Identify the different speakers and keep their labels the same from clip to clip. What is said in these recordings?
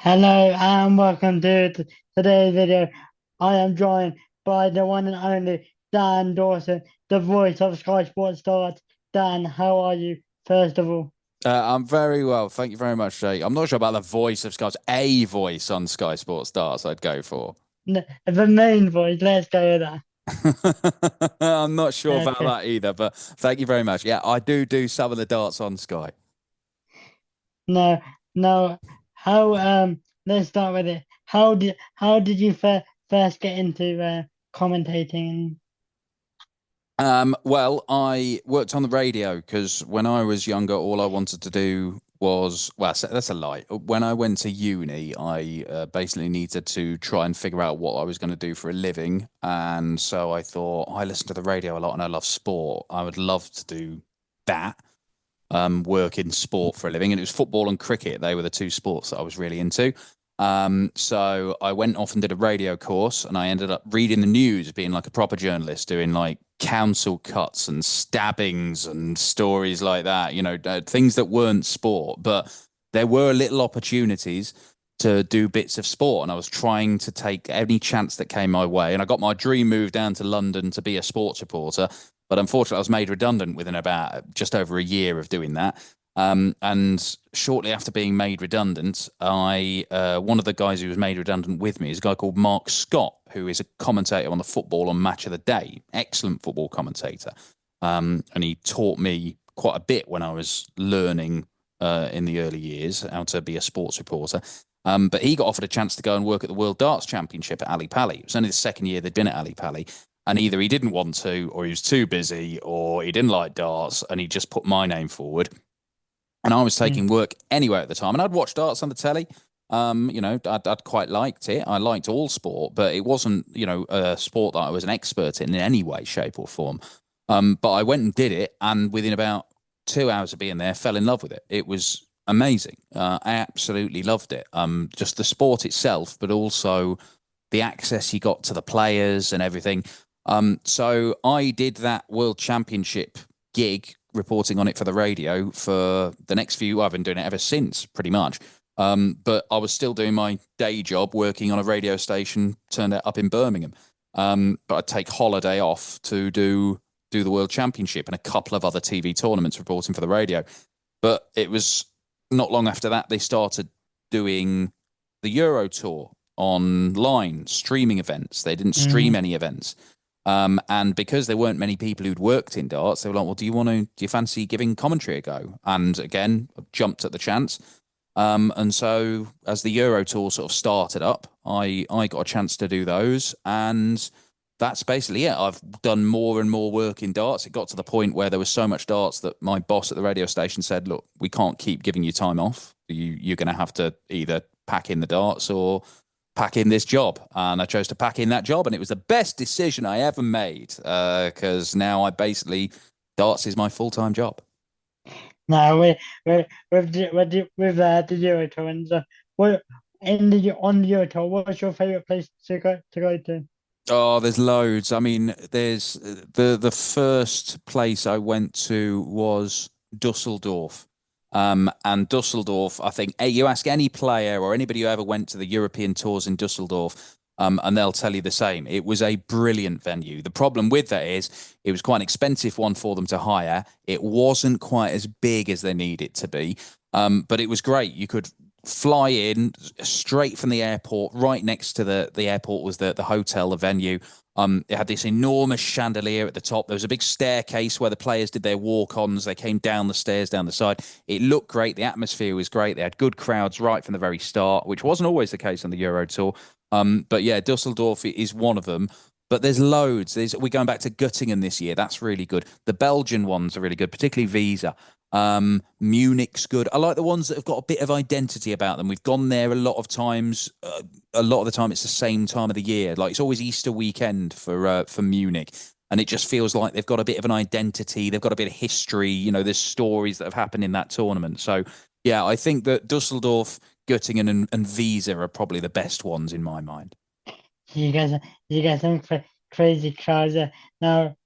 Speaker 1: Hello and welcome to today's video. I am joined by the one and only Dan Dawson, the voice of Sky Sports Stars. Dan, how are you, first of all?
Speaker 2: I'm very well. Thank you very much, Jake. I'm not sure about the voice of Sky. A voice on Sky Sports Stars, I'd go for.
Speaker 1: The main voice, let's go with that.
Speaker 2: I'm not sure about
Speaker 1: Okay.
Speaker 2: that either, but thank you very much. Yeah, I do some of the darts on Sky.
Speaker 1: No, no, how, let's start with it. How did you first get into commentating?
Speaker 2: Well, I worked on the radio because when I was younger, all I wanted to do was, well, that's a lie. When I went to uni, I basically needed to try and figure out what I was going to do for a living. And so I thought, I listen to the radio a lot and I love sport. I would love to do that, work in sport for a living. And it was football and cricket. They were the two sports that I was really into. So I went off and did a radio course, and I ended up reading the news, being like a proper journalist, doing like council cuts and stabbings and stories like that, things that weren't sport, but there were little opportunities to do bits of sport. And I was trying to take any chance that came my way. And I got my dream move down to London to be a sports reporter. But unfortunately, I was made redundant within about just over a year of doing that. And shortly after being made redundant, I one of the guys who was made redundant with me is a guy called Mark Scott, who is a commentator on the football on Match of the Day, excellent football commentator. And he taught me quite a bit when I was learning in the early years how to be a sports reporter. But he got offered a chance to go and work at the World Darts Championship at Ali Pali. It was only the second year they'd been at Ali Pali. And either he didn't want to, or he was too busy, or he didn't like darts, and he just put my name forward. And I was
Speaker 1: Mm.
Speaker 2: taking work anyway at the time, and I'd watched darts on the telly. I'd quite liked it. I liked all sport, but it wasn't, a sport that I was an expert in any way, shape, or form. But I went and did it, and within about 2 hours of being there, fell in love with it. It was amazing. I absolutely loved it. Just the sport itself, but also the access you got to the players and everything. So I did that World Championship gig reporting on it for the radio for the next few. I've been doing it ever since, pretty much. But I was still doing my day job, working on a radio station, turned out up in Birmingham. But I'd take holiday off to do the World Championship and a couple of other TV tournaments reporting for the radio. But it was not long after that they started doing the Euro Tour online, streaming events. They didn't stream
Speaker 1: Mm.
Speaker 2: any events. And because there weren't many people who'd worked in darts, they were like, well, do you fancy giving commentary a go? And again, I jumped at the chance. And so as the Euro Tour sort of started up, I got a chance to do those. And that's basically it. I've done more and more work in darts. It got to the point where there was so much darts that my boss at the radio station said, look, we can't keep giving you time off. You're going to have to either pack in the darts or pack in this job. And I chose to pack in that job. And it was the best decision I ever made because now darts is my full time job.
Speaker 1: Now with the Euro tour and what on the Euro tour, what's your favorite place to go to?
Speaker 2: Oh, there's loads. I mean, there's the first place I went to was Dusseldorf. And Dusseldorf, I think you ask any player or anybody who ever went to the European tours in Dusseldorf, and they'll tell you the same. It was a brilliant venue. The problem with that is it was quite an expensive one for them to hire. It wasn't quite as big as they need it to be. But it was great. You could fly in straight from the airport. Right next to the airport was the hotel, the venue. It had this enormous chandelier at the top. There was a big staircase where the players did their walk-ons. They came down the stairs down the side. It looked great. The atmosphere was great. They had good crowds right from the very start, which wasn't always the case on the Euro Tour. But yeah, Dusseldorf is one of them. But there's loads. We're going back to Göttingen this year. That's really good. The Belgian ones are really good, particularly Visa. Munich's good. I like the ones that have got a bit of identity about them. We've gone there a lot of times. A lot of the time, it's the same time of the year. Like it's always Easter weekend for Munich, and it just feels like they've got a bit of an identity. They've got a bit of history. There's stories that have happened in that tournament. So yeah, I think that Dusseldorf, Göttingen, and Visa are probably the best ones in my mind.
Speaker 1: You guys, you guys some crazy crowds. Now,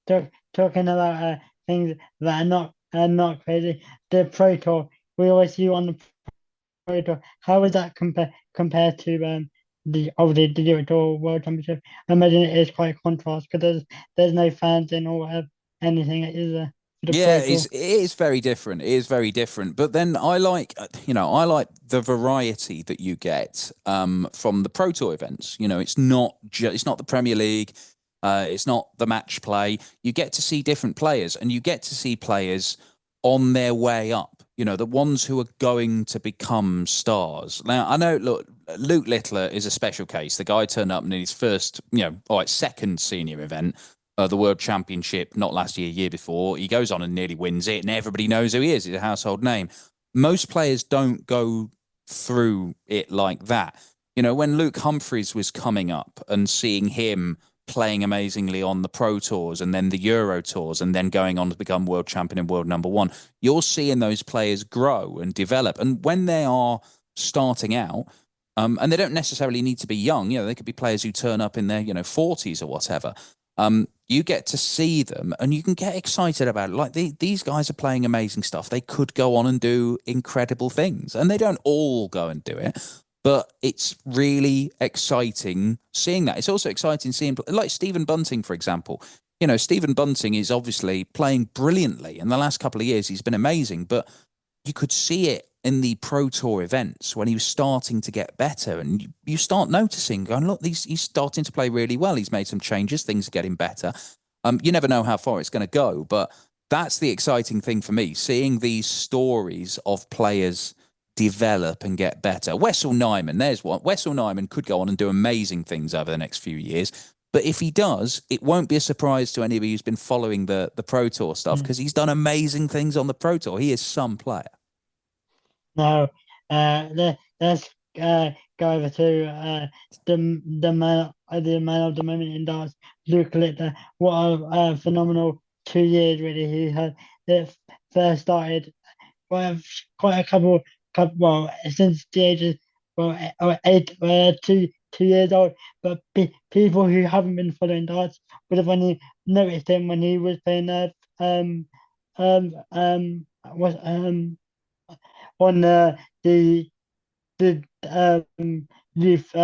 Speaker 1: talking about things that are not crazy. The Pro Tour, we always see you on the Tour. How is that compared to the obviously the Euro Tour World Championship? I imagine it is quite a contrast because there's no fans in or whatever, anything. It is for the
Speaker 2: Yeah,
Speaker 1: Pro Tour.
Speaker 2: it is very different. It is very different. But then I like the variety that you get from the Pro Tour events. It's not the Premier League, it's not the match play. You get to see different players, and you get to see players on their way up. The ones who are going to become stars. Now, I know, look, Luke Littler is a special case. The guy turned up in his first, all right, second senior event, the World Championship, not last year, year before. He goes on and nearly wins it, and everybody knows who he is. He's a household name. Most players don't go through it like that. When Luke Humphreys was coming up and seeing him playing amazingly on the Pro Tours and then the Euro Tours and then going on to become world champion and world number one, you're seeing those players grow and develop. And when they are starting out, and they don't necessarily need to be young, they could be players who turn up in their, 40s or whatever. You get to see them and you can get excited about it. Like these guys are playing amazing stuff. They could go on and do incredible things, and they don't all go and do it. But it's really exciting seeing that. It's also exciting seeing, like Stephen Bunting, for example. Stephen Bunting is obviously playing brilliantly. In the last couple of years, he's been amazing. But you could see it in the Pro Tour events when he was starting to get better, and you start noticing, going, look, he's starting to play really well. He's made some changes, things are getting better. You never know how far it's going to go, but that's the exciting thing for me, seeing these stories of players develop and get better. Wessel Nyman, there's one. Wessel Nyman could go on and do amazing things over the next few years. But if he does, it won't be a surprise to anybody who's been following the Pro Tour stuff,
Speaker 1: Mm.
Speaker 2: because he's done amazing things on the Pro Tour. He is some player.
Speaker 1: Now, let's go over to the man of the moment in darts, Luke Littler. What a phenomenal 2 years really he had. It first started quite a well, since the age of eight, 2 years old. But people who haven't been following darts would have only noticed him when he was playing was on the youth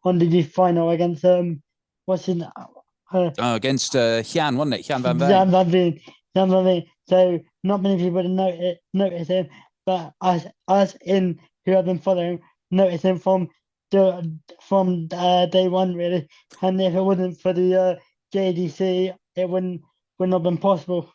Speaker 1: on the youth final against what's his
Speaker 2: Against Jan, wasn't it? Jan van
Speaker 1: Jan
Speaker 2: Veen.
Speaker 1: van Veen. Jan van Veen. So not many people would notice him, but us in who have been following notice him from day one really. And if it wasn't for the JDC, it would not have been possible.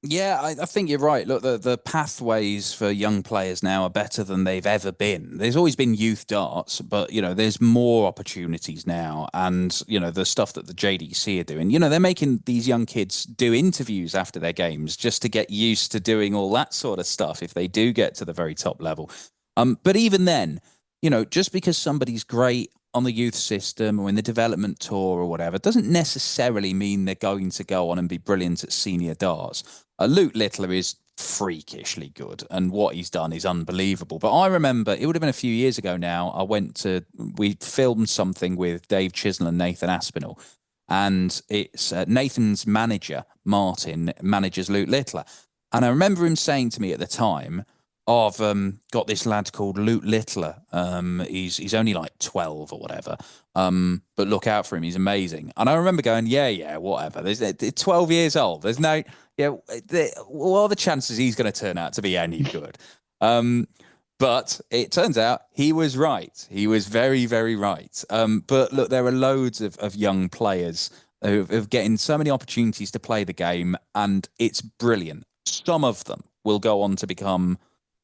Speaker 2: Yeah, I think you're right. Look, the pathways for young players now are better than they've ever been. There's always been youth darts, but there's more opportunities now, and the stuff that the JDC are doing. They're making these young kids do interviews after their games just to get used to doing all that sort of stuff if they do get to the very top level. But even then, just because somebody's great on the youth system or in the development tour or whatever doesn't necessarily mean they're going to go on and be brilliant at senior darts. Luke Littler is freakishly good, and what he's done is unbelievable. But I remember it would have been a few years ago now. We filmed something with Dave Chisnell and Nathan Aspinall, and it's Nathan's manager, Martin, manages Luke Littler. And I remember him saying to me at the time, oh, I've got this lad called Luke Littler. He's only like 12 or whatever. But look out for him. He's amazing. And I remember going, yeah, whatever. There's 12 years old. There's no, yeah. What are the chances he's going to turn out to be any good? But it turns out he was right. He was very, very right. But look, there are loads of young players who are getting so many opportunities to play the game, and it's brilliant. Some of them will go on to become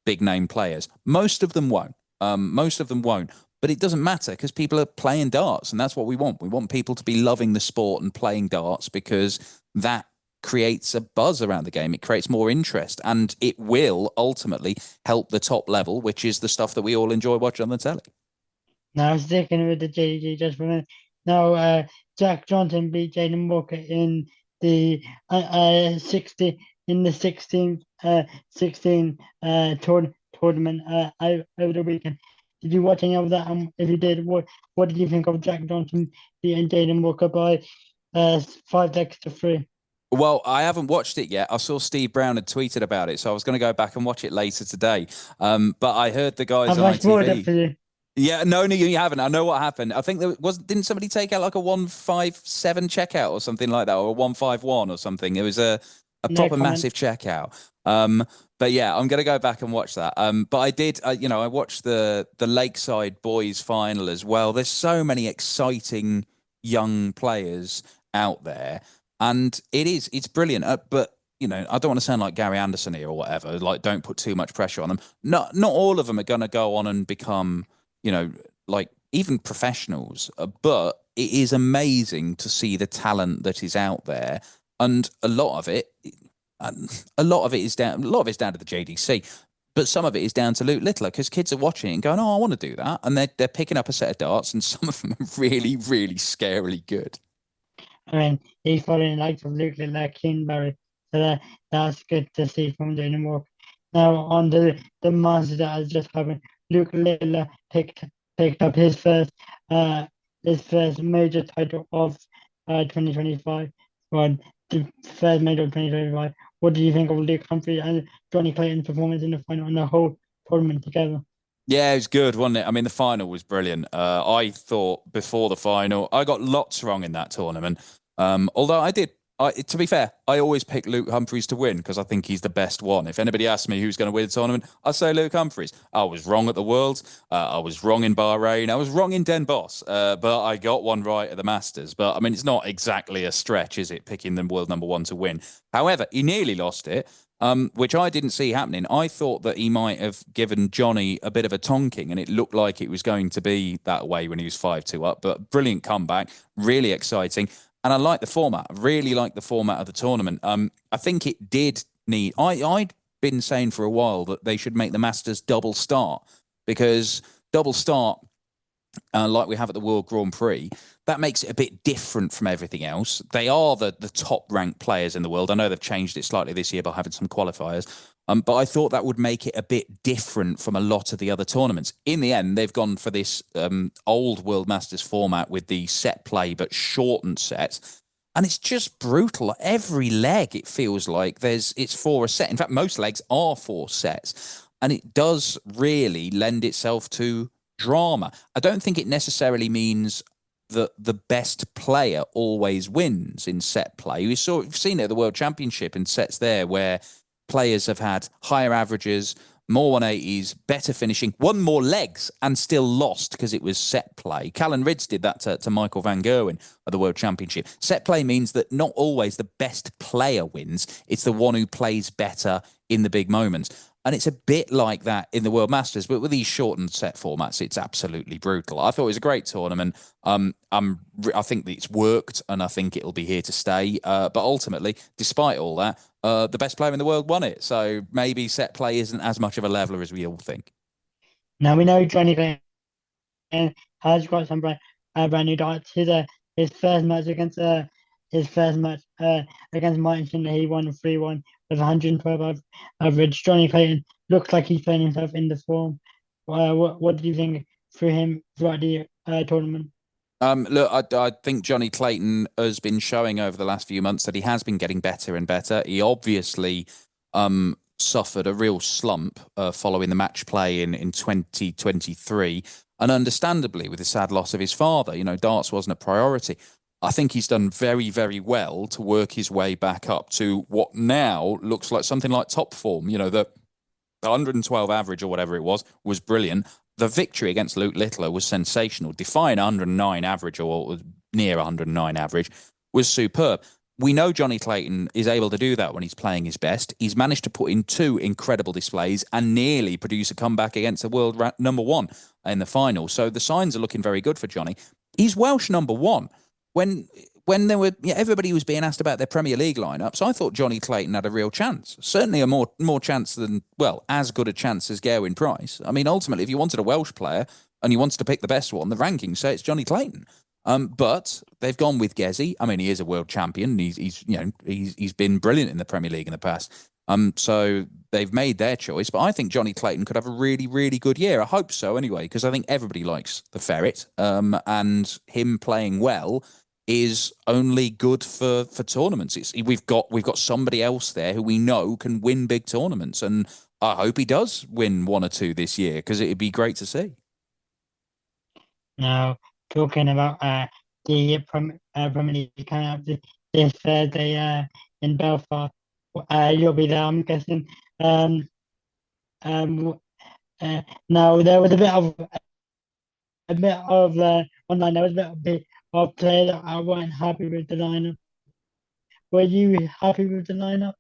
Speaker 2: big name players. Most of them won't. Most of them won't. But it doesn't matter because people are playing darts, and that's what we want. We want people to be loving the sport and playing darts because that creates a buzz around the game. It creates more interest, and it will ultimately help the top level, which is the stuff that we all enjoy watching on the telly.
Speaker 1: Now sticking with the JDG just for a minute. Now Jack Johnson beat Jaden Walker in the 16 tournament over the weekend. Did you watch any of that? If you did, what did you think of Jack Johnson beating Jaden Walker by 5 decks to 3?
Speaker 2: Well, I haven't watched it yet. I saw Steve Brown had tweeted about it, so I was going to go back and watch it later today. But I heard the guys
Speaker 1: Have
Speaker 2: on
Speaker 1: I spoiled it
Speaker 2: ITV.
Speaker 1: for you?
Speaker 2: Yeah, no, no, you haven't. I know what happened. I think there was didn't somebody take out like a 157 checkout or something like that, or a 151 or something. It was a
Speaker 1: No
Speaker 2: proper
Speaker 1: comment.
Speaker 2: massive checkout. But yeah, I'm gonna go back and watch that. But I did, I watched the Lakeside boys final as well. There's so many exciting young players out there, and it's brilliant. But I don't want to sound like Gary Anderson here or whatever. Like, don't put too much pressure on them. Not all of them are gonna go on and become like even professionals. But it is amazing to see the talent that is out there, and a lot of it is down. A lot of it's down to the JDC, but some of it is down to Luke Littler because kids are watching it and going, "Oh, I want to do that," and they're picking up a set of darts, and some of them are really, really scarily good.
Speaker 1: I mean, he's following the likes of Luke like Kinberry, so that's good to see from doing more. Now on the Masters that has just happened, Luke Littler picked up uh his first major title of 2025. Well, the first major of 2025. What do you think of Luke Humphrey and Johnny Clayton's performance in the final and the whole tournament together?
Speaker 2: Yeah, it was good, wasn't it? I mean, the final was brilliant. I thought before the final, I got lots wrong in that tournament. Although to be fair, I always pick Luke Humphreys to win because I think he's the best one. If anybody asks me who's going to win the tournament, I say Luke Humphreys. I was wrong at the Worlds. I was wrong in Bahrain. I was wrong in Den Bosch. But I got one right at the Masters. But I mean, it's not exactly a stretch, is it, picking the world number one to win? However, he nearly lost it. Which I didn't see happening. I thought that he might have given Johnny a bit of a tonking, and it looked like it was going to be that way when he was 5-2 up. But brilliant comeback, really exciting. And I like the format. I really like the format of the tournament. I think it did need. I'd been saying for a while that they should make the Masters double start because double start like we have at the World Grand Prix, that makes it a bit different from everything else. They are the top ranked players in the world. I know they've changed it slightly this year by having some qualifiers. But I thought that would make it a bit different from a lot of the other tournaments. In the end, they've gone for this old World Masters format with the set play but shortened sets. And it's just brutal. Every leg, it feels like it's for a set. In fact, most legs are for sets. And it does really lend itself to drama. I don't think it necessarily means that the best player always wins in set play. We've seen it at the World Championship in sets there where players have had higher averages, more 180s, better finishing, won more legs and still lost because it was set play. Callan Ridds did that to Michael van Gerwen at the World Championship. Set play means that not always the best player wins. It's the one who plays better in the big moments. And it's a bit like that in the World Masters, but with these shortened set formats, it's absolutely brutal. I thought it was a great tournament. I think that it's worked, and I think it'll be here to stay. But ultimately, despite all that, the best player in the world won it. So maybe set play isn't as much of a leveler as we all think.
Speaker 1: Now we know Johnny Clayton has got some brand new darts. His first match his first match against Martin Schindler, he won 3-1 with 112 average. Johnny Clayton looks like he's playing himself into form. What do you think through him throughout the tournament?
Speaker 2: Look, I think Johnny Clayton has been showing over the last few months that he has been getting better and better. He obviously suffered a real slump following the match play in 2023, and understandably with the sad loss of his father. Darts wasn't a priority. I think he's done very, very well to work his way back up to what now looks like something like top form. The 112 average or whatever it was brilliant. The victory against Luke Littler was sensational. Defying 109 average or near 109 average was superb. We know Johnny Clayton is able to do that when he's playing his best. He's managed to put in two incredible displays and nearly produce a comeback against the world number one in the final. So the signs are looking very good for Johnny. He's Welsh number one. When there were everybody was being asked about their Premier League lineups, I thought Johnny Clayton had a real chance. Certainly a more chance than, well, as good a chance as Gerwyn Price. I mean, ultimately, if you wanted a Welsh player and you wanted to pick the best one, the rankings say it's Johnny Clayton. But they've gone with Gezi. I mean, he is a world champion. He's been brilliant in the Premier League in the past. So they've made their choice. But I think Johnny Clayton could have a really, really good year. I hope so anyway, because I think everybody likes the ferret. And him playing well is only good for tournaments. We've got somebody else there who we know can win big tournaments, and I hope he does win one or two this year because it'd be great to see.
Speaker 1: Now, talking about the Premier League coming up this Thursday in Belfast, you'll be there, I'm guessing. Um, um, now there was a bit of online. There was a bit of play that I weren't happy with the lineup. Were you happy with the lineup?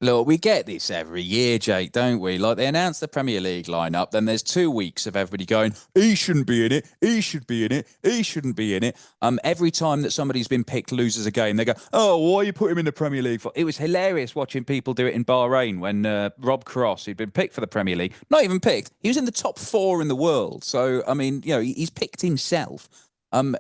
Speaker 2: Look, we get this every year, Jake, don't we? Like they announce the Premier League lineup, then there's 2 weeks of everybody going, he shouldn't be in it, he should be in it, he shouldn't be in it. Every time that somebody's been picked loses a game, they go, oh, why you put him in the Premier League for? It was hilarious watching people do it in Bahrain when Rob Cross, who'd been picked for the Premier League, not even picked, he was in the top 4 in the world. So, I mean, he's picked himself.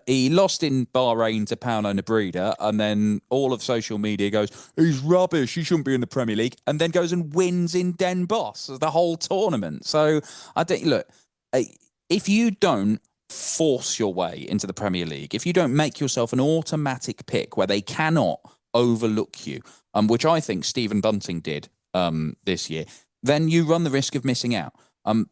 Speaker 2: He lost in Bahrain to Paulo Nebrida, and then all of social media goes, he's rubbish, he shouldn't be in the Premier League, and then goes and wins in Den Bosch the whole tournament. So I think, look, if you don't force your way into the Premier League, if you don't make yourself an automatic pick where they cannot overlook you, which I think Stephen Bunting did this year, then you run the risk of missing out.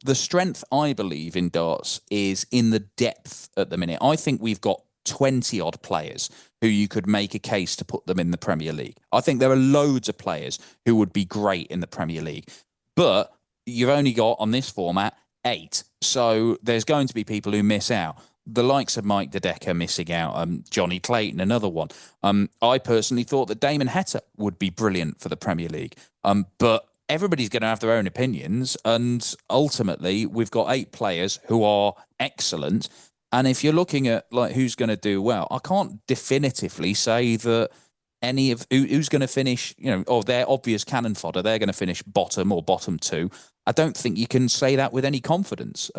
Speaker 2: The strength, I believe, in darts is in the depth at the minute. I think we've got 20 odd players who you could make a case to put them in the Premier League. I think there are loads of players who would be great in the Premier League. But you've only got, on this format, 8. So there's going to be people who miss out. The likes of Mike Dedeker missing out, Johnny Clayton, another one. I personally thought that Damon Heta would be brilliant for the Premier League. But everybody's going to have their own opinions, and ultimately we've got 8 players who are excellent. And if you're looking at like who's going to do well, I can't definitively say that any of who's going to finish, or their obvious cannon fodder, they're going to finish bottom or bottom 2. I don't think you can say that with any confidence,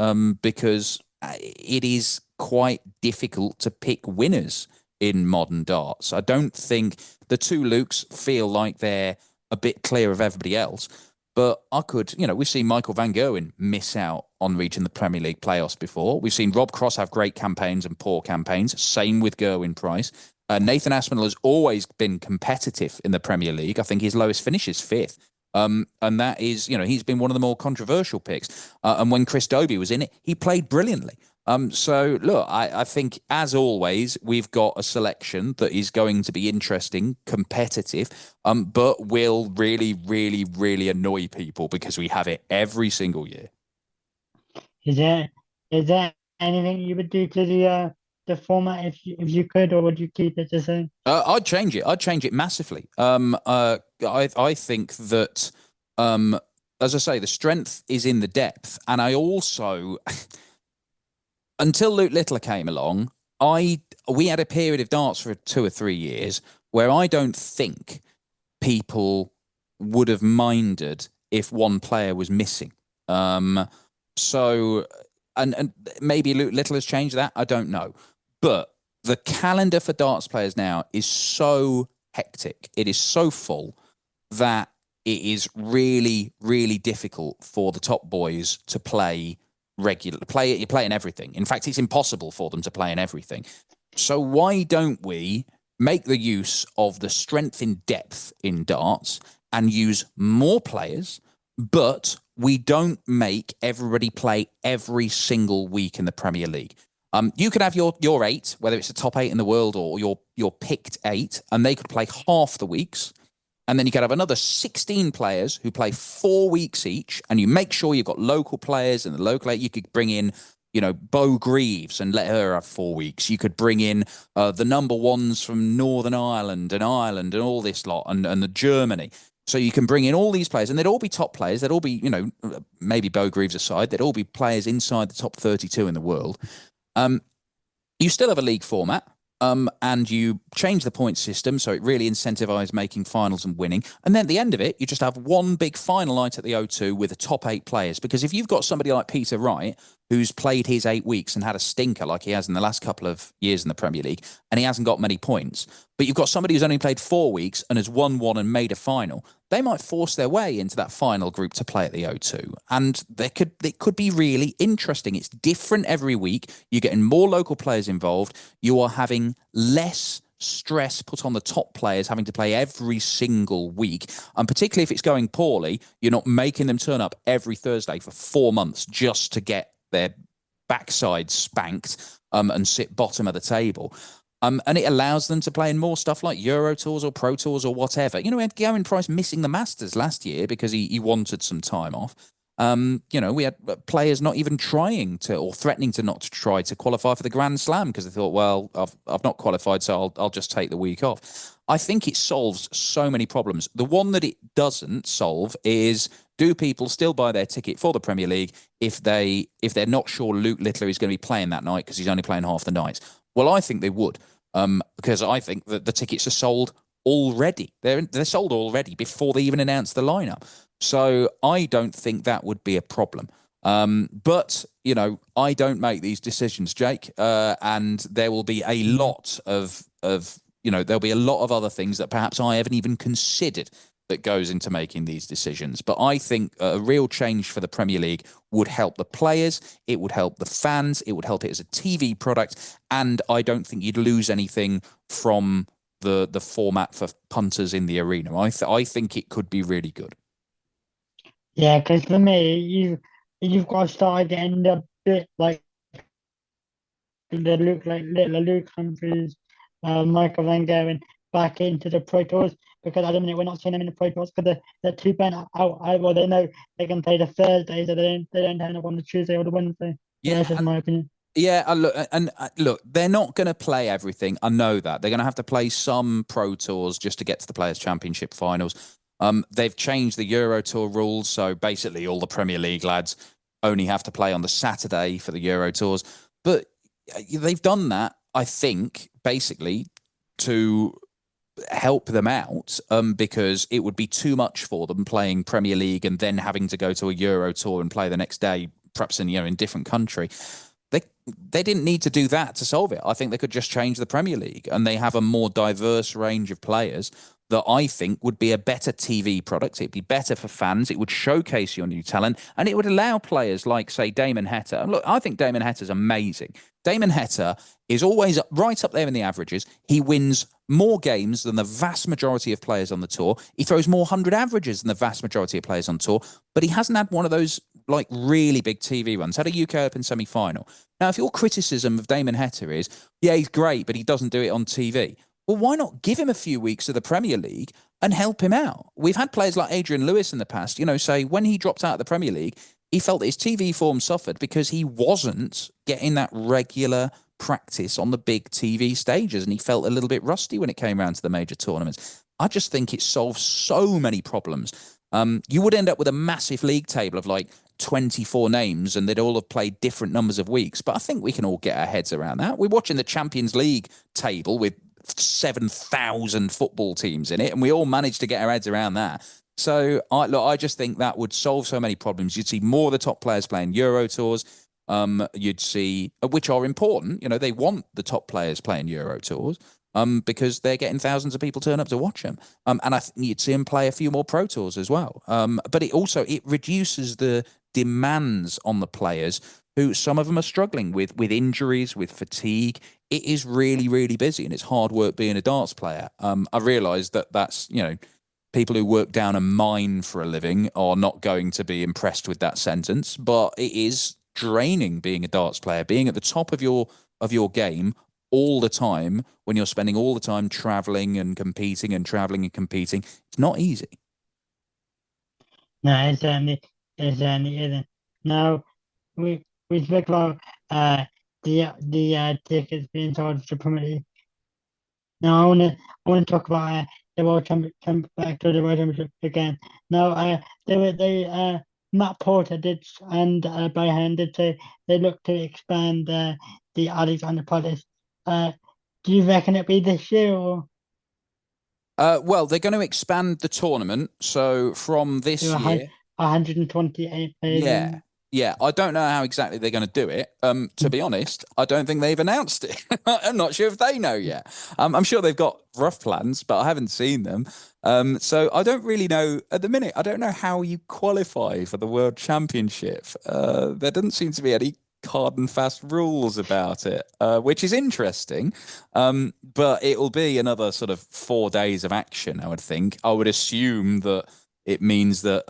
Speaker 2: because it is quite difficult to pick winners in modern darts. I don't think the 2 Lukes feel like they're a bit clear of everybody else. But I could, we've seen Michael Van Gerwen miss out on reaching the Premier League playoffs before. We've seen Rob Cross have great campaigns and poor campaigns. Same with Gerwin Price. Nathan Aspinall has always been competitive in the Premier League. I think his lowest finish is 5th. And that is, he's been one of the more controversial picks. And when Chris Dobie was in it, he played brilliantly. So, look, I think, as always, we've got a selection that is going to be interesting, competitive, but will really, really, really annoy people because we have it every single year.
Speaker 1: Is there anything you would do to the format if you could, or would you keep it the same?
Speaker 2: I'd change it. I'd change it massively. I think that, as I say, the strength is in the depth, and I also. Until Luke Littler came along, we had a period of darts for 2 or 3 years where I don't think people would have minded if one player was missing. So, and maybe Luke Littler has changed that. I don't know. But the calendar for darts players now is so hectic. It is so full that it is really, really difficult for the top boys to play you're playing everything. In fact, it's impossible for them to play in everything. So why don't we make the use of the strength in depth in darts and use more players, but we don't make everybody play every single week in the Premier League. You could have your 8, whether it's the top 8 in the world or your picked 8, and they could play half the weeks. And then you could have another 16 players who play 4 weeks each, and you make sure you've got local players, and the local, you could bring in, Bo Greaves and let her have 4 weeks. You could bring in the number ones from Northern Ireland and all this lot, and the Germany. So you can bring in all these players, and they'd all be top players. They'd all be, maybe Bo Greaves aside, they'd all be players inside the top 32 in the world. You still have a league format. And you change the point system so it really incentivizes making finals and winning. And then at the end of it, you just have one big final night at the O2 with the top 8 players. Because if you've got somebody like Peter Wright, who's played his 8 weeks and had a stinker like he has in the last couple of years in the Premier League, and he hasn't got many points, but you've got somebody who's only played 4 weeks and has won one and made a final, they might force their way into that final group to play at the O2. And it could be really interesting. It's different every week. You're getting more local players involved. You are having less stress put on the top players having to play every single week. And particularly if it's going poorly, you're not making them turn up every Thursday for 4 months just to get their backside spanked and sit bottom of the table. And it allows them to play in more stuff like Euro Tours or Pro Tours or whatever. We had Gavin Price missing the Masters last year because he wanted some time off. We had players not even trying to or threatening to not to try to qualify for the Grand Slam because they thought, well, I've not qualified, so I'll just take the week off. I think it solves so many problems. The one that it doesn't solve is, do people still buy their ticket for the Premier League if they're not sure Luke Littler is going to be playing that night because he's only playing half the nights? Well, I think they would, because I think that the tickets are sold already. They're sold already before they even announce the lineup. So I don't think that would be a problem. But I don't make these decisions, Jake, and there will be a lot of there'll be a lot of other things that perhaps I haven't even considered that goes into making these decisions. But I think a real change for the Premier League would help the players, it would help the fans, it would help it as a TV product, and I don't think you'd lose anything from the format for punters in the arena. I think it could be really good.
Speaker 1: Yeah, because for me, you've got to start getting a bit like little Luke Humphries, Michael Van Garen back into the Pro Tours, because at the minute we're not seeing them in the Pro Tours because they're too burnt out. Well, they know they can play the Thursday, so they don't turn up on the Tuesday or the Wednesday.
Speaker 2: Yeah,
Speaker 1: That's just my opinion.
Speaker 2: yeah, look, they're not going to play everything. I know that they're going to have to play some Pro Tours just to get to the Players Championship finals. They've changed the Euro Tour rules, so basically all the Premier League lads only have to play on the Saturday for the Euro Tours. But they've done that, I think, basically to help them out, because it would be too much for them playing Premier League and then having to go to a Euro Tour and play the next day, perhaps in different country. They didn't need to do that to solve it. I think they could just change the Premier League, and they have a more diverse range of players that I think would be a better TV product. It'd be better for fans. It would showcase your new talent, and it would allow players like, say, Damon Heta. And look, I think Damon Heta's amazing. Damon Heta is always right up there in the averages. He wins more games than the vast majority of players on the tour. He throws more 100 averages than the vast majority of players on tour, but he hasn't had one of those like really big TV runs. Had a UK Open semi-final. Now, if your criticism of Damon Heta is, yeah, he's great, but he doesn't do it on TV, well, why not give him a few weeks of the Premier League and help him out? We've had players like Adrian Lewis in the past, say when he dropped out of the Premier League, he felt that his TV form suffered because he wasn't getting that regular practice on the big TV stages, and he felt a little bit rusty when it came around to the major tournaments. I just think it solves so many problems. You would end up with a massive league table of like 24 names, and they'd all have played different numbers of weeks. But I think we can all get our heads around that. We're watching the Champions League table with 7,000 football teams in it, and we all managed to get our heads around that. So I just think that would solve so many problems. You'd see more of the top players playing Euro Tours. You'd see, which are important. They want the top players playing Euro Tours. Because they're getting thousands of people turn up to watch them. And I think you'd see them play a few more Pro Tours as well. But it reduces the demands on the players, who some of them are struggling with injuries, with fatigue. It is really, really busy, and it's hard work being a darts player. I realise that's people who work down a mine for a living are not going to be impressed with that sentence, but it is draining being a darts player, being at the top of your game all the time, when you're spending all the time traveling and competing and traveling and competing. It's not easy.
Speaker 1: No, it certainly isn't. Now, we spoke about the tickets being charged to Premier League. Now, I want to talk about the World Championship, back to the World Championship again. Now, Matt Porter did, and Bohan did say they look to expand the Alexander Palace. Do you reckon it'll be this year, or
Speaker 2: Well, they're going to expand the tournament. So from this
Speaker 1: to
Speaker 2: year,
Speaker 1: 128 players
Speaker 2: yeah,
Speaker 1: only?
Speaker 2: yeah. I don't know how exactly they're going to do it. To be honest, I don't think they've announced it. I'm not sure if they know yet. I'm sure they've got rough plans, but I haven't seen them. So I don't really know at the minute. I don't know how you qualify for the World Championship. There doesn't seem to be any hard and fast rules about it, which is interesting. But it'll be another sort of 4 days of action, I would think. I would assume that it means that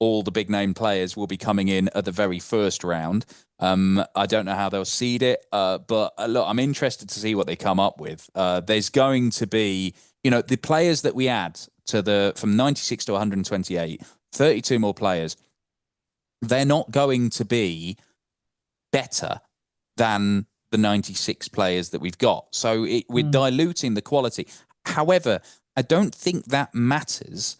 Speaker 2: all the big name players will be coming in at the very first round. I don't know how they'll seed it, but look, I'm interested to see what they come up with. There's going to be, the players that we add to the from 96 to 128, 32 more players. They're not going to be better than the 96 players that we've got. So we're diluting the quality. However, I don't think that matters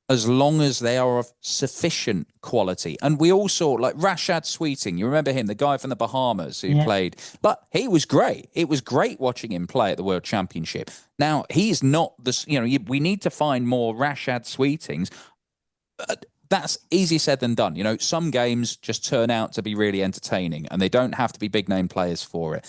Speaker 2: as long as they are of sufficient quality. And we all saw, like, Rashad Sweeting. You remember him, the guy from the Bahamas who played. But he was great. It was great watching him play at the World Championship. Now, he's not the, we need to find more Rashad Sweetings. That's easier said than done. Some games just turn out to be really entertaining, and they don't have to be big name players for it.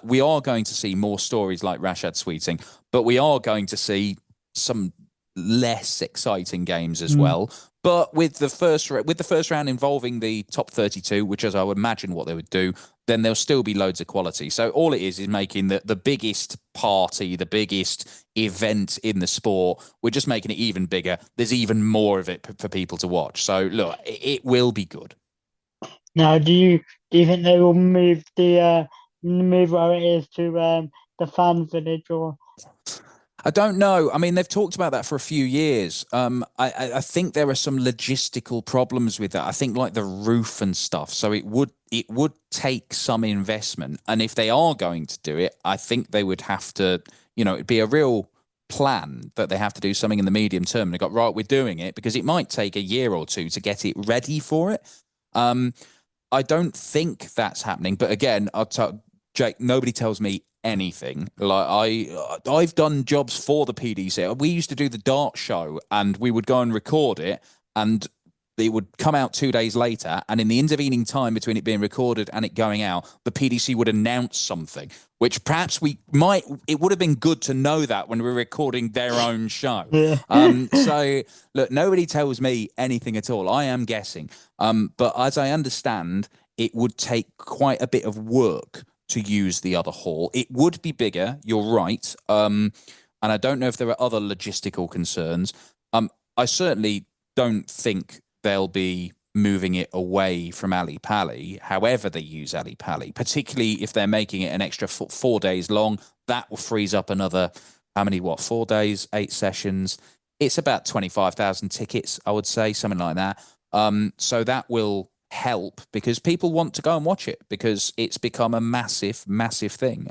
Speaker 2: We are going to see more stories like Rashad Sweeting, but we are going to see some less exciting games as well. But with the first round involving the top 32, which is I would imagine what they would do, then there'll still be loads of quality. So all it is making the biggest party, the biggest event in the sport. We're just making it even bigger. There's even more of it for people to watch. So look, it will be good.
Speaker 1: Now, do you think they will move where it is to the fan village, or?
Speaker 2: I don't know. I mean, they've talked about that for a few years. I think there are some logistical problems with that. I think like the roof and stuff. So it would take some investment, and if they are going to do it, I think they would have to. It'd be a real plan that they have to do something in the medium term. And they got right, we're doing it because it might take a year or two to get it ready for it. I don't think that's happening. But again, I'll tell Jake. Nobody tells me anything. Like I've done jobs for the PDC. We used to do the dart show, and we would go and record it, and it would come out 2 days later. And in the intervening time between it being recorded and it going out, the PDC would announce something, which perhaps it would have been good to know that when we were recording their own show. So look, nobody tells me anything at all. I am guessing. But as I understand, it would take quite a bit of work to use the other hall. It would be bigger, you're right. And I don't know if there are other logistical concerns. I certainly don't think they'll be moving it away from Ali Pali, however they use Ali Pali, particularly if they're making it an extra 4 days long. That will freeze up another, 4 days, 8 sessions. It's about 25,000 tickets, I would say, something like that. So that will help because people want to go and watch it because it's become a massive, massive thing.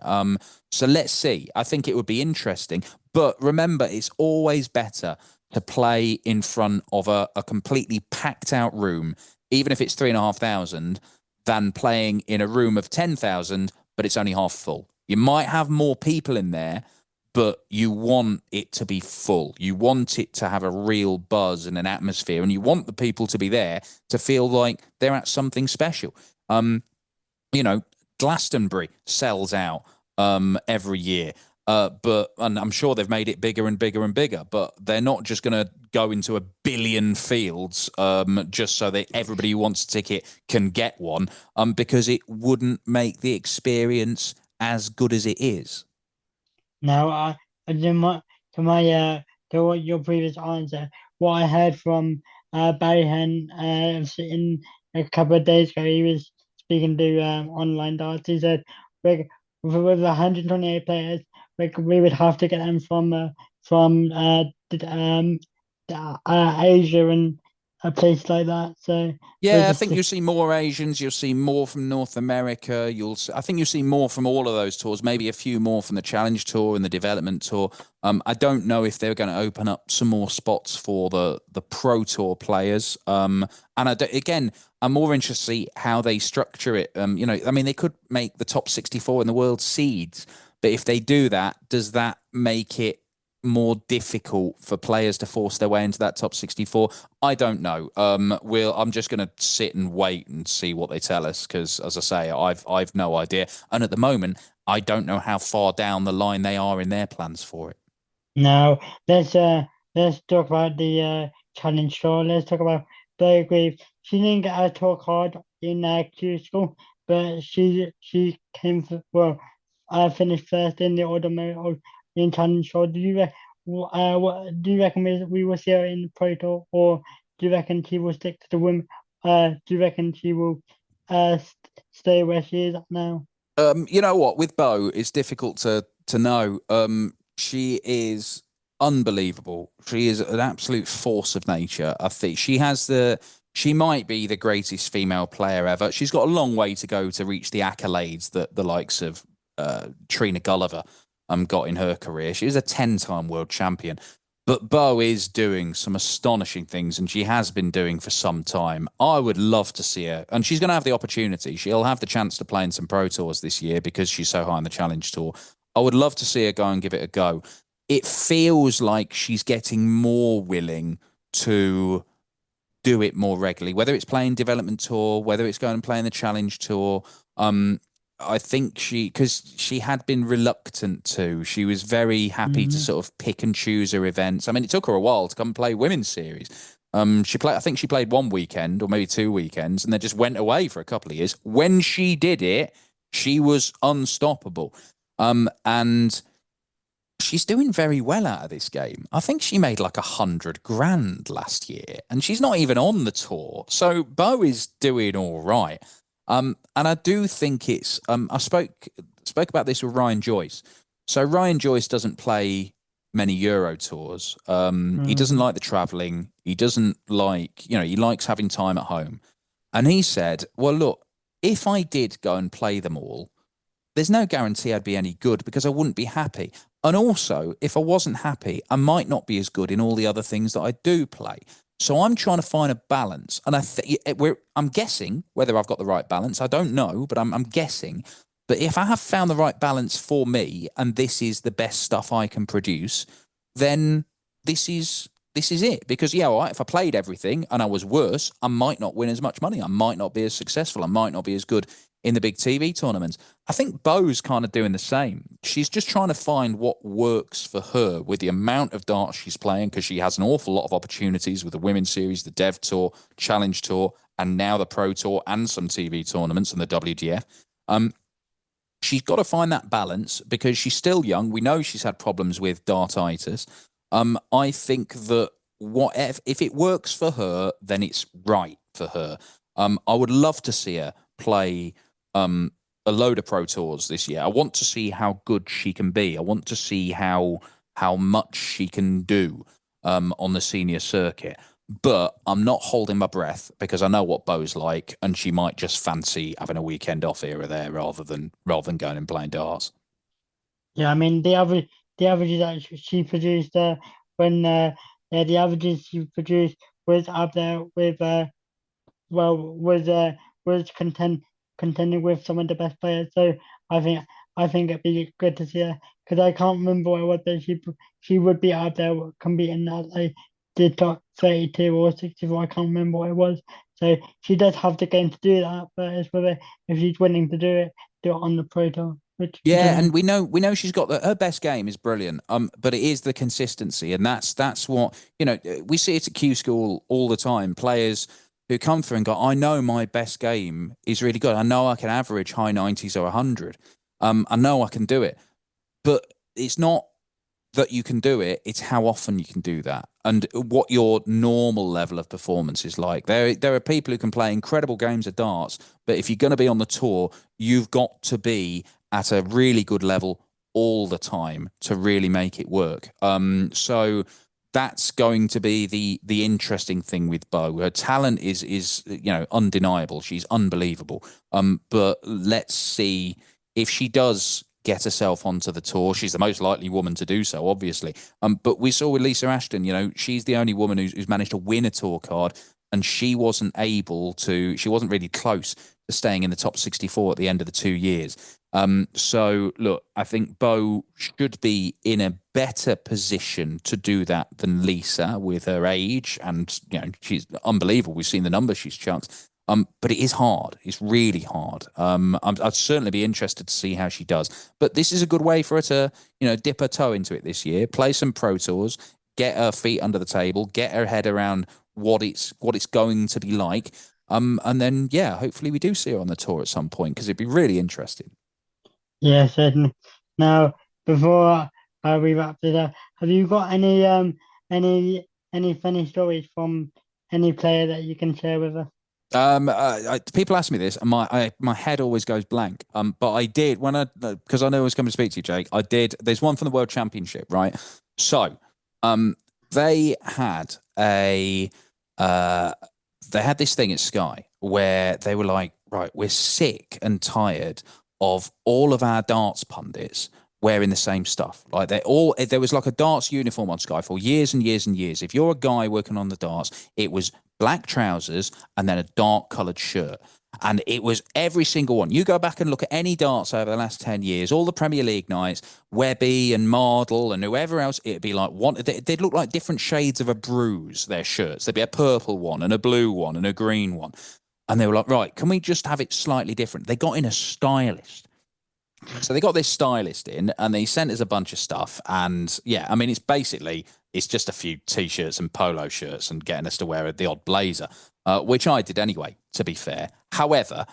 Speaker 2: So let's see. I think it would be interesting. But remember, it's always better to play in front of a completely packed out room, even if it's 3,500, than playing in a room of 10,000, but it's only half full. You might have more people in there, but you want it to be full. You want it to have a real buzz and an atmosphere, and you want the people to be there to feel like they're at something special. Glastonbury sells out every year. And I'm sure they've made it bigger and bigger and bigger, but they're not just going to go into a billion fields just so that everybody who wants a ticket can get one, because it wouldn't make the experience as good as it is.
Speaker 1: Now, to what your previous answer, what I heard from Barry Hen in a couple of days ago, he was speaking to online darts. He said, with 128 players, we would have to get them from Asia and a place like that. So
Speaker 2: Yeah, I think you'll see more Asians. You'll see more from North America. I think you'll see more from all of those tours. Maybe a few more from the Challenge Tour and the Development Tour. I don't know if they're going to open up some more spots for the Pro Tour players. And again, I'm more interested to see how they structure it. They could make the top 64 in the world seeds, but if they do that, does that make it more difficult for players to force their way into that top 64? I don't know. I'm just going to sit and wait and see what they tell us because, as I say, I've no idea. And at the moment, I don't know how far down the line they are in their plans for it.
Speaker 1: Now let's talk about the challenge tour. Let's talk about Bergreave. She didn't get her tour card in Q school, but she came for, well, I finished first in the order medal in challenge. So what do you reckon we will see her in the pro tour, or do you reckon she will stick to the women? Do you reckon she will stay where she is at now?
Speaker 2: You know what? With Bo, it's difficult to know. She is unbelievable. She is an absolute force of nature. I think she might be the greatest female player ever. She's got a long way to go to reach the accolades that the likes of Trina Gulliver got in her career. She was a 10-time world champion. But Bo is doing some astonishing things, and she has been doing for some time. I would love to see her, and she's going to have the opportunity. She'll have the chance to play in some pro tours this year because she's so high on the challenge tour. I would love to see her go and give it a go. It feels like she's getting more willing to do it more regularly, whether it's playing development tour, whether it's going and playing the challenge tour. Um, I think because she had been reluctant to, she was very happy to
Speaker 1: Mm-hmm.
Speaker 2: sort of pick and choose her events. I mean, it took her a while to come and play women's series. I think she played one weekend or maybe two weekends and then just went away for a couple of years. When she did it, she was unstoppable. And she's doing very well out of this game. I think she made like 100 grand last year, and she's not even on the tour. So Bo is doing all right. And I do think it's I spoke about this with Ryan Joyce. So Ryan Joyce doesn't play many Euro tours. He doesn't
Speaker 1: Mm-hmm.
Speaker 2: like the traveling. He doesn't like, he likes having time at home. And he said, well, look, if I did go and play them all, there's no guarantee I'd be any good because I wouldn't be happy. And also, if I wasn't happy, I might not be as good in all the other things that I do play. So I'm trying to find a balance, and I'm guessing whether I've got the right balance. I don't know, but I'm guessing. But if I have found the right balance for me, and this is the best stuff I can produce, then this is it. Because yeah, all right, if I played everything and I was worse, I might not win as much money. I might not be as successful. I might not be as good in the big TV tournaments. I think Bo's kind of doing the same. She's just trying to find what works for her with the amount of darts she's playing because she has an awful lot of opportunities with the Women's Series, the Dev Tour, Challenge Tour, and now the Pro Tour and some TV tournaments and the WDF. Um, she's got to find that balance because she's still young. We know she's had problems with dartitis. I think that if it works for her, then it's right for her. I would love to see her play um, a load of pro tours this year. I want to see how good she can be. I want to see how much she can do on the senior circuit. But I'm not holding my breath because I know what Bo's like, and she might just fancy having a weekend off here or there rather than going and playing darts.
Speaker 1: Yeah, I mean the averages that she produced when yeah, the averages she produced was up there with well was contending with some of the best players. So I think I think it'd be good to see her because I can't remember what it was, but she would be up there competing at like the top 32 or 64. I can't remember what it was. So she does have the game to do that, but it's whether if she's willing to do it on the pro tour, which I don't
Speaker 2: Yeah,
Speaker 1: know.
Speaker 2: and we know she's got her best game is brilliant. But it is the consistency, and that's what we see it at Q School all the time. Players who come through and go, I know my best game is really good. I know I can average high 90s or 100. I know I can do it, but it's not that you can do it, it's how often you can do that and what your normal level of performance is like. There are people who can play incredible games of darts, but if you're going to be on the tour, you've got to be at a really good level all the time to really make it work. So that's going to be the interesting thing with Bo. Her talent is undeniable. She's unbelievable. But let's see if she does get herself onto the tour. She's the most likely woman to do so, obviously. But we saw with Lisa Ashton, she's the only woman who's managed to win a tour card, and she wasn't able to. She wasn't really close to staying in the top 64 at the end of the 2 years. So look, I think Bo should be in a better position to do that than Lisa with her age, and she's unbelievable. We've seen the numbers she's chucked. But it is hard. It's really hard. I'd certainly be interested to see how she does. But this is a good way for her to, dip her toe into it this year, play some pro tours, get her feet under the table, get her head around what it's going to be like. And then yeah, hopefully we do see her on the tour at some point because it'd be really interesting.
Speaker 1: Yeah, certainly. Now, before we wrap it up, have you got any funny stories from any player that you can share with us?
Speaker 2: People ask me this, and my head always goes blank. But I did when I because I know I was coming to speak to you, Jake. I did. There's one from the World Championship, right? So, um, they had a uh, they had this thing at Sky where they were like, right, we're sick and tired of all of our darts pundits wearing the same stuff. Like they all, there was like a darts uniform on Sky for years and years and years. If you're a guy working on the darts, it was black trousers and then a dark coloured shirt. And it was every single one. You go back and look at any darts over the last 10 years, all the Premier League nights, Webby and Mardle and whoever else, it'd be like one, they'd look like different shades of a bruise, their shirts. There'd be a purple one and a blue one and a green one. And they were like, right, can we just have it slightly different? They got in a stylist. So they got this stylist in and they sent us a bunch of stuff. And yeah, I mean, it's just a few t-shirts and polo shirts and getting us to wear the odd blazer, which I did anyway, to be fair. However,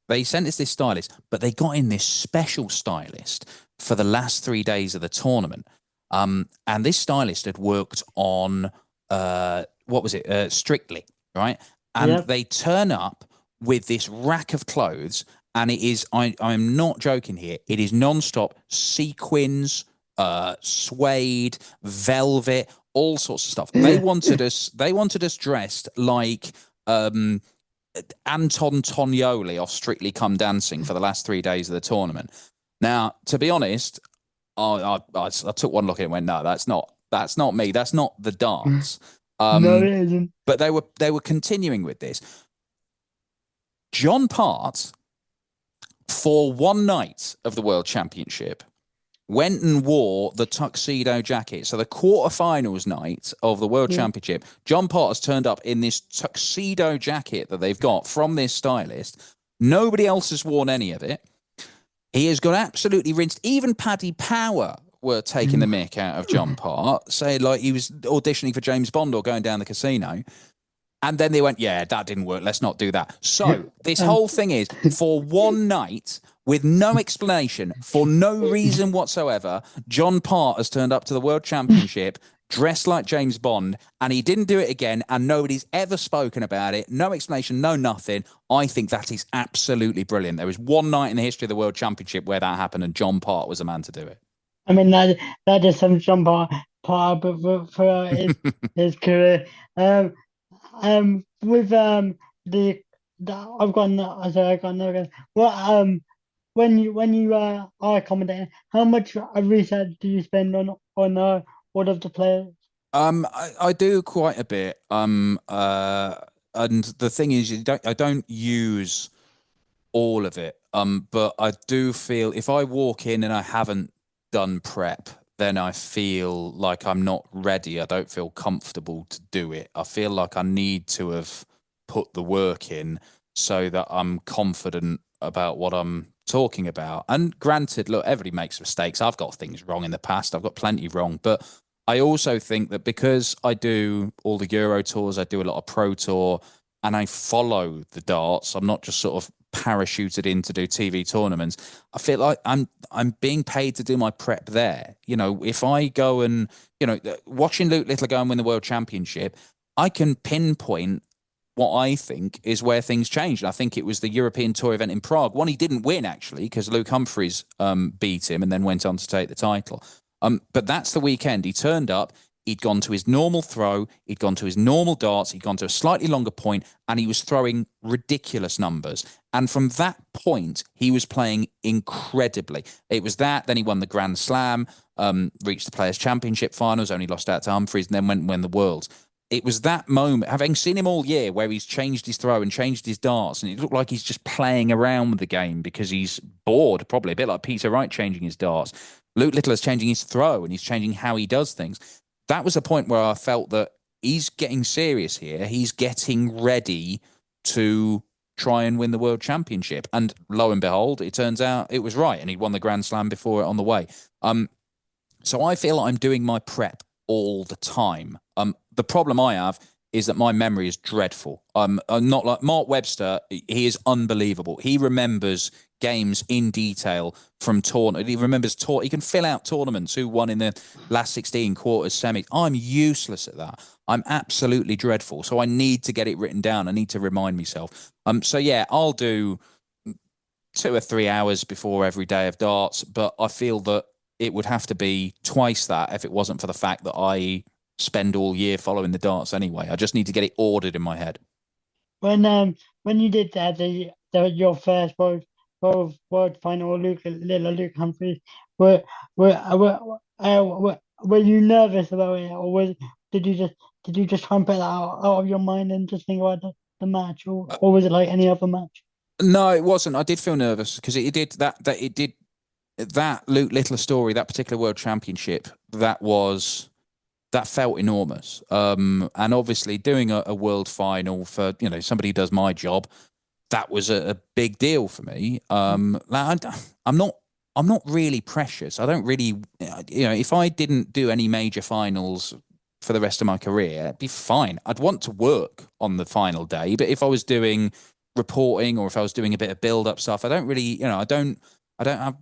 Speaker 2: they sent us this stylist, but they got in this special stylist for the last 3 days of the tournament. And this stylist had worked on, what was it? Strictly, right? And
Speaker 1: Yep.
Speaker 2: they turn up with this rack of clothes and it is I'm not joking here. It is non-stop sequins, suede, velvet, all sorts of stuff. They wanted us. They wanted us dressed like Anton Tonioli off Strictly Come Dancing for the last 3 days of the tournament. Now, to be honest, I took one look at it and went, no, that's not me. That's not the dance.
Speaker 1: No, it isn't.
Speaker 2: But they were continuing with this. John Part, for one night of the World Championship, went and wore the tuxedo jacket. So the quarterfinals night of the World Championship, John Part has turned up in this tuxedo jacket that they've got from this stylist. Nobody else has worn any of it. He has got absolutely rinsed. Even Paddy Power were taking the mick out of John Part, saying like he was auditioning for James Bond or going down the casino. And then they went, yeah, that didn't work. Let's not do that. So this whole thing is for one night with no explanation, for no reason whatsoever, John Part has turned up to the World Championship dressed like James Bond, and he didn't do it again, and nobody's ever spoken about it. No explanation, no nothing. I think that is absolutely brilliant. There was one night in the history of the World Championship where that happened, and John Part was the man to do it.
Speaker 1: I mean that is some jump part for his career. With the I've got no, sorry, I've got no guess. Well, when you are commentating, how much research do you spend on all of the players?
Speaker 2: I do quite a bit. And the thing is, I don't use all of it. But I do feel if I walk in and I haven't done prep, then I feel like I'm not ready. I don't feel comfortable to do it. I feel like I need to have put the work in so that I'm confident about what I'm talking about. And granted, look, everybody makes mistakes. I've got things wrong in the past. I've got plenty wrong, but I also think that because I do all the Euro tours, I do a lot of Pro Tour, and I follow the darts. I'm not just sort of parachuted in to do TV tournaments. I feel like I'm being paid to do my prep there. You know, if I go and watching Luke Little go and win the World Championship, I can pinpoint what I think is where things changed. And I think it was the European Tour event in Prague. One he didn't win actually because Luke Humphreys beat him and then went on to take the title. But that's the weekend. He turned up. He'd gone to his normal throw, he'd gone to his normal darts, he'd gone to a slightly longer point, and he was throwing ridiculous numbers. And from that point, he was playing incredibly. It was that, then he won the Grand Slam, reached the Players' Championship finals, only lost out to Humphreys, and then went and won the Worlds. It was that moment, having seen him all year, where he's changed his throw and changed his darts, and it looked like he's just playing around with the game because he's bored, probably a bit like Peter Wright changing his darts. Luke Little is changing his throw and he's changing how he does things. That was a point where I felt that he's getting serious here. He's getting ready to try and win the World Championship. And lo and behold, it turns out it was right. And he won the Grand Slam before it on the way. So I feel like I'm doing my prep all the time. The problem I have is that my memory is dreadful. I'm not like Mark Webster. He is unbelievable. He remembers games in detail from tournament. He remembers he can fill out tournaments, who won in the last 16 quarters, semis. I'm useless at that. I'm absolutely dreadful. So I need to get it written down. I need to remind myself. So yeah, I'll do 2 or 3 hours before every day of darts, but I feel that it would have to be twice that if it wasn't for the fact that I spend all year following the darts anyway. I just need to get it ordered in my head.
Speaker 1: When you did that, your first world final, little Luke Humphries, were were you nervous about it, or did you just try and put that out of your mind and just think about the match, or was it like any other match?
Speaker 2: No, it wasn't. I did feel nervous because it did that Luke Littler story, that particular World Championship, that felt enormous. And obviously doing a world final for somebody who does my job, that was a big deal for me. I'm not really precious. I don't really, if I didn't do any major finals for the rest of my career, it'd be fine. I'd want to work on the final day, but if I was doing reporting or if I was doing a bit of build-up stuff, I don't really, I don't have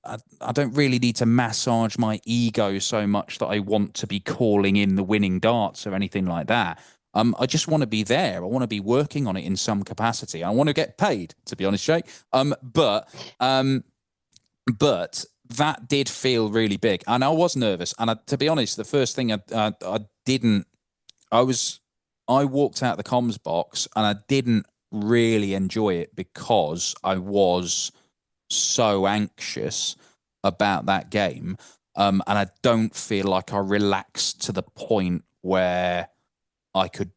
Speaker 2: I don't really need to massage my ego so much that I want to be calling in the winning darts or anything like that. I just want to be there. I want to be working on it in some capacity. I want to get paid, to be honest, Jake. But that did feel really big, and I was nervous. And to be honest, the first thing I didn't, I walked out the comms box and I didn't really enjoy it because I was so anxious about that game. And I don't feel like I relaxed to the point where I could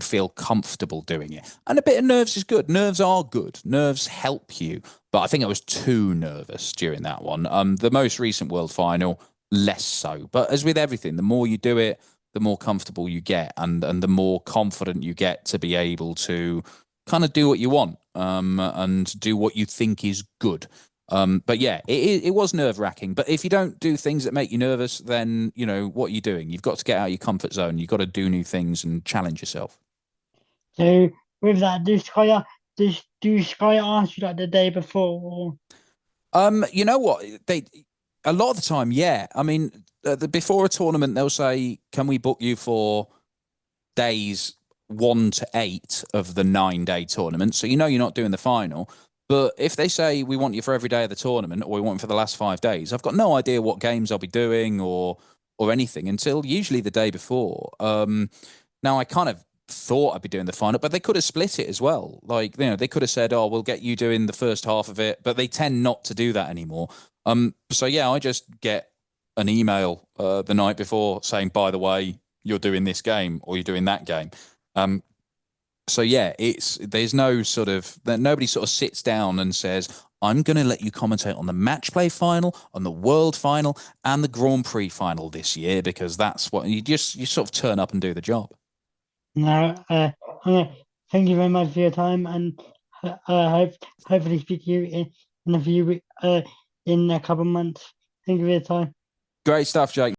Speaker 2: feel comfortable doing it. And a bit of nerves is good. Nerves are good. Nerves help you. But I think I was too nervous during that one. The most recent World Final, less so. But as with everything, the more you do it, the more comfortable you get, and the more confident you get to be able to kind of do what you want, and do what you think is good. But yeah, it was nerve wracking. But if you don't do things that make you nervous, then what are you doing? You've got to get out of your comfort zone. You've got to do new things and challenge yourself.
Speaker 1: So with that, do Sky ask you like the day before? Or?
Speaker 2: You know what? A lot of the time, yeah. I mean, before a tournament, they'll say, "Can we book you for days 1 to 8 of the 9-day tournament?" So you're not doing the final. But if they say we want you for every day of the tournament, or we want you for the last 5 days, I've got no idea what games I'll be doing or anything until usually the day before. Now I kind of thought I'd be doing the final, but they could have split it as well. Like, they could have said, "Oh, we'll get you doing the first half of it," but they tend not to do that anymore. So yeah, I just get an email the night before saying, "By the way, you're doing this game or you're doing that game." So yeah, there's no sort of that nobody sort of sits down and says, "I'm going to let you commentate on the match play final, on the world final, and the Grand Prix final this year," because that's what you sort of turn up and do the job.
Speaker 1: No, uh, thank you very much for your time, and hopefully speak to you in a few in a couple of months. Thank you for your time.
Speaker 2: Great stuff, Jake.